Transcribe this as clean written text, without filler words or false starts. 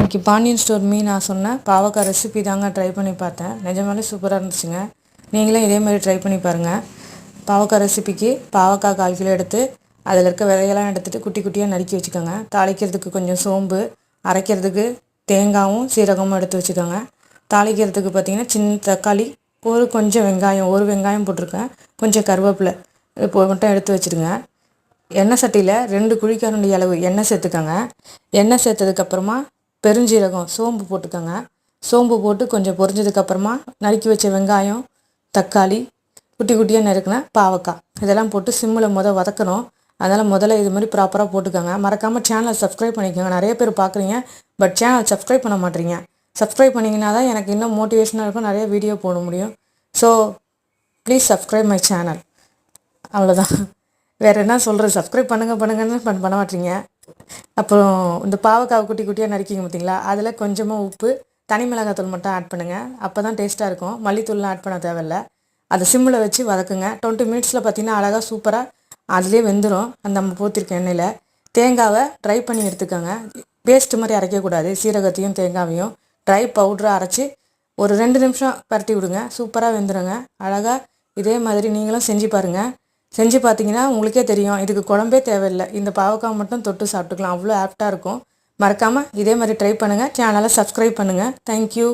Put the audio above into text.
இன்றைக்கி பாண்டியன் ஸ்டோர் நான் சொன்ன பாவக்காய் ரெசிபி தாங்க ட்ரை பண்ணி பார்த்தேன். நிஜமாலே சூப்பராக இருந்துச்சுங்க. நீங்களும் இதேமாதிரி ட்ரை பண்ணி பாருங்கள். பாவக்காய் ரெசிபிக்கு பாவக்காய் 1/4 கிலோ எடுத்து அதில் இருக்க விதையெல்லாம் எடுத்துகிட்டு குட்டி குட்டியாக நறுக்கி வச்சுக்கோங்க. தாளிக்கிறதுக்கு கொஞ்சம் சோம்பு, அரைக்கிறதுக்கு தேங்காயும் சீரகமும் எடுத்து வச்சுக்கோங்க. தாளிக்கிறதுக்கு பார்த்திங்கன்னா சின்ன தக்காளி, கொஞ்சம் வெங்காயம், ஒரு வெங்காயம் போட்டிருக்கேன், கொஞ்சம் கருவேப்பிலை இப்போ மட்டும் எடுத்து வச்சுருங்க. எண்ணெய் சட்டியில் 2 குழிக்கரண்டி அளவு எண்ணெய் சேர்த்துக்கோங்க. எண்ணெய் சேர்த்ததுக்கப்புறமா பெருஞ்சீரகம், சோம்பு போட்டுக்கோங்க. சோம்பு போட்டு கொஞ்சம் பொரிஞ்சதுக்கப்புறமா நறுக்கி வச்ச வெங்காயம், தக்காளி, குட்டி குட்டியாக நறுக்கின பாவக்காய் இதெல்லாம் போட்டு சிம்மில் வதக்கணும். அதனால் முதல்ல இது மாதிரி ப்ராப்பராக போட்டுக்கோங்க. மறக்காமல் சேனலை சப்ஸ்கிரைப் பண்ணிக்கோங்க. நிறைய பேர் பார்க்குறீங்க, பட் சேனல் சப்ஸ்கிரைப் பண்ண மாட்டேறீங்க. சப்ஸ்கிரைப் பண்ணிங்கன்னா தான் எனக்கு இன்னும் மோட்டிவேஷனாக இருக்கும், நிறைய வீடியோ போட முடியும். So please subscribe my channel. அவ்வளோதான், வேறு என்ன சொல்கிறது. சப்ஸ்கிரைப் பண்ணுங்கன்னு பண்ண மாட்டீங்க. அப்புறம் இந்த பாவக்காவை குட்டி குட்டியாக நறுக்கிங்க பார்த்தீங்களா, அதில் கொஞ்சமாக உப்பு, தனி மிளகாத்தூள் மட்டும் ஆட் பண்ணுங்கள். அப்போ தான் டேஸ்ட்டாக இருக்கும். மல்லித்தூள்லாம் ஆட் பண்ண தேவையில்லை. அதை சிம்மில் வச்சு வதக்குங்க. 20 மினிட்ஸில் பார்த்தீங்கன்னா அழகாக சூப்பராக அதிலே வெந்துடும். அந்த நம்ம ஊற்றிருக்க எண்ணெயில் தேங்காவை ட்ரை பண்ணி எடுத்துக்கோங்க. பேஸ்ட்டு மாதிரி அரைக்கக்கூடாது. சீரகத்தையும் தேங்காவையும் ட்ரை பவுடராக அரைச்சி ஒரு 2 நிமிஷம் பரட்டி விடுங்க. சூப்பராக வெந்துடுங்க. அழகாக இதே மாதிரி நீங்களும் செஞ்சு பாருங்கள். செஞ்சு பார்த்தீங்கன்னா உங்களுக்கே தெரியும், இதுக்கு குழம்பே தேவையில்லை. இந்த பாவக்காய் மட்டும் தொட்டு சாப்பிட்டுக்கலாம். அவ்வளோ ஆப்டாக இருக்கும். மறக்காமல் இதே மாதிரி ட்ரை பண்ணுங்கள். சேனலை சப்ஸ்கிரைப் பண்ணுங்கள். தேங்க்யூ.